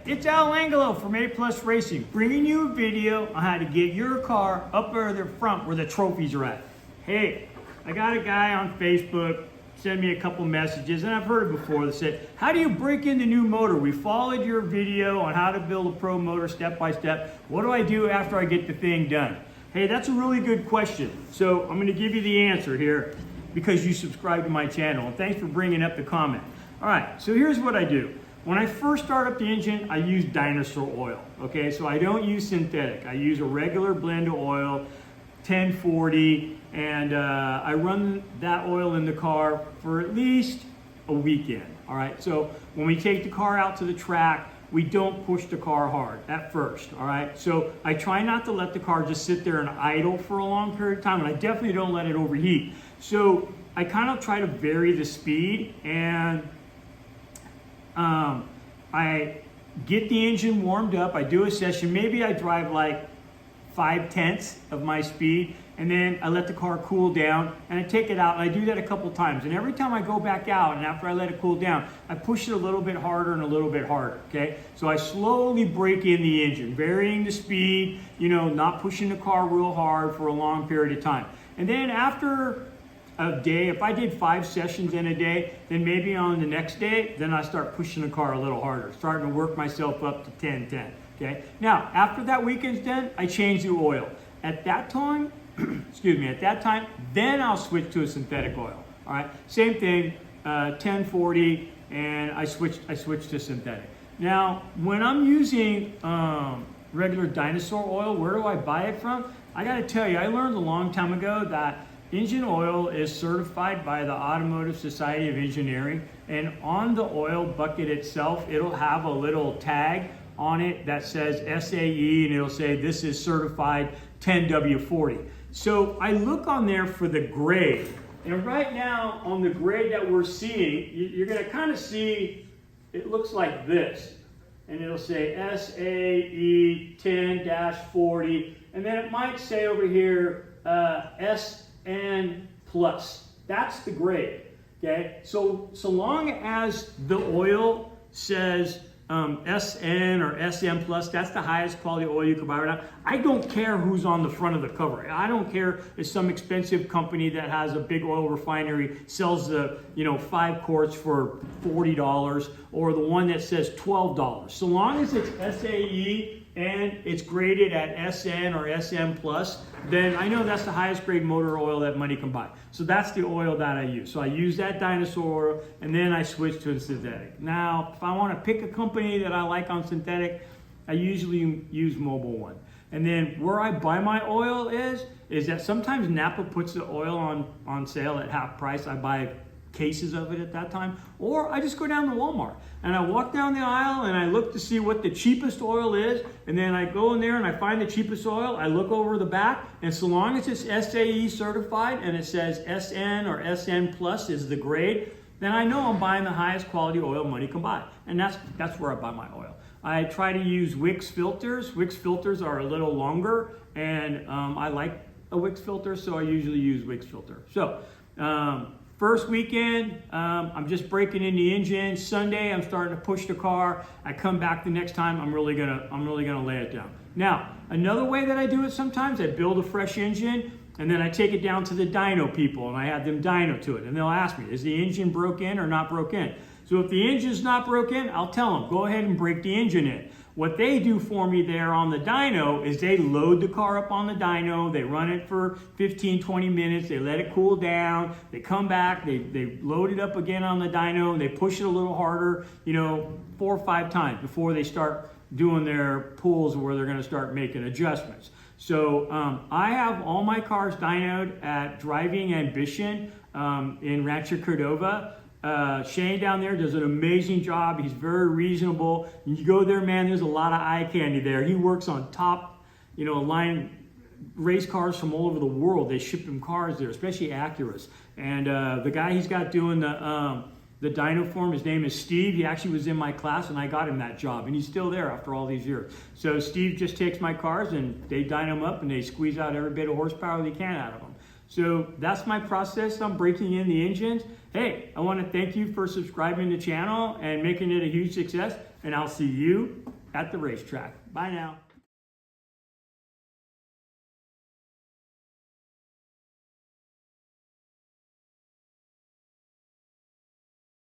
it's Al Angelo from A Plus Racing, bringing you a video on how to get your car up where the front where the trophies are at. Hey, I got a guy on Facebook send me a couple messages, and I've heard it before, that said, how do you break in the new motor? We followed your video on how to build a pro motor step by step. What do I do after I get the thing done? Hey, that's a really good question. So I'm going to give you the answer here because you subscribe to my channel, and thanks for bringing up the comment. All right, so here's what I do. When I first start up the engine, I use dinosaur oil, okay? So I don't use synthetic. I use a regular blend of oil, 1040, and I run that oil in the car for at least a weekend, all right? So when we take the car out to the track, we don't push the car hard at first, all right? So I try not to let the car just sit there and idle for a long period of time, and I definitely don't let it overheat. So I kind of try to vary the speed, and I get the engine warmed up. I do a session. Maybe I drive like 5/10 of my speed, and then I let the car cool down, and I take it out, and I do that a couple times. And every time I go back out, and after I let it cool down, I push it a little bit harder and a little bit harder, okay? So I slowly break in the engine, varying the speed, you know, not pushing the car real hard for a long period of time. And then after a day, if I did 5 sessions in a day, then maybe on the next day, then I start pushing the car a little harder, starting to work myself up to 10-10, okay? Now, after that weekend's done, I change the oil. At that time, excuse me, at that time, then I'll switch to a synthetic oil, all right? Same thing, 1040, and I switch to synthetic. Now, when I'm using regular dinosaur oil, where do I buy it from? I gotta tell you, I learned a long time ago that engine oil is certified by the Automotive Society of Engineering, and on the oil bucket itself, it'll have a little tag on it that says SAE, and it'll say this is certified 10W40. So I look on there for the grade, and right now on the grade that we're seeing, you're gonna kind of see, it looks like this, and it'll say SAE 10-40, and then it might say over here SN plus. That's the grade, okay? So long as the oil says SN or SM plus, that's the highest quality oil you can buy right now. I don't care who's on the front of the cover. I don't care if some expensive company that has a big oil refinery sells the 5 quarts for $40, or the one that says $12. So long as it's SAE and it's graded at SN or SM plus, then I know that's the highest grade motor oil that money can buy. So that's the oil that I use. So I use that dinosaur oil, and then I switch to a synthetic. Now, if I want to pick a company that I like on synthetic, I usually use Mobil One. And then where I buy my oil is that sometimes Napa puts the oil on sale at half price. I buy cases of it at that time, or I just go down to Walmart and I walk down the aisle and I look to see what the cheapest oil is, and then I go in there and I find the cheapest oil. I look over the back, and so long as it's SAE certified and it says SN or SN plus is the grade, then I know I'm buying the highest quality oil money can buy, and that's where I buy my oil. I try to use Wix filters. Wix filters are a little longer, and I like a Wix filter, so I usually use Wix filter. So first weekend, I'm just breaking in the engine. Sunday, I'm starting to push the car. I come back the next time, I'm really gonna lay it down. Now, another way that I do it sometimes, I build a fresh engine, and then I take it down to the dyno people, and I have them dyno to it, and they'll ask me, is the engine broke in or not broke in? So if the engine's not broke in, I'll tell them, go ahead and break the engine in. What they do for me there on the dyno is they load the car up on the dyno, they run it for 15, 20 minutes, they let it cool down, they come back, they load it up again on the dyno, and they push it a little harder, 4 or 5 times before they start doing their pulls where they're gonna start making adjustments. So I have all my cars dynoed at Driving Ambition in Rancho Cordova. Shane down there does an amazing job. He's very reasonable. You go there, man, there's a lot of eye candy there. He works on top, line race cars from all over the world. They ship him cars there, especially Acuras. And the guy he's got doing the dyno for him, his name is Steve. He actually was in my class, and I got him that job, and he's still there after all these years. So Steve just takes my cars, and they dyno them up, and they squeeze out every bit of horsepower they can out of them. So that's my process. I'm breaking in the engines. Hey, I want to thank you for subscribing to the channel and making it a huge success, and I'll see you at the racetrack. Bye now.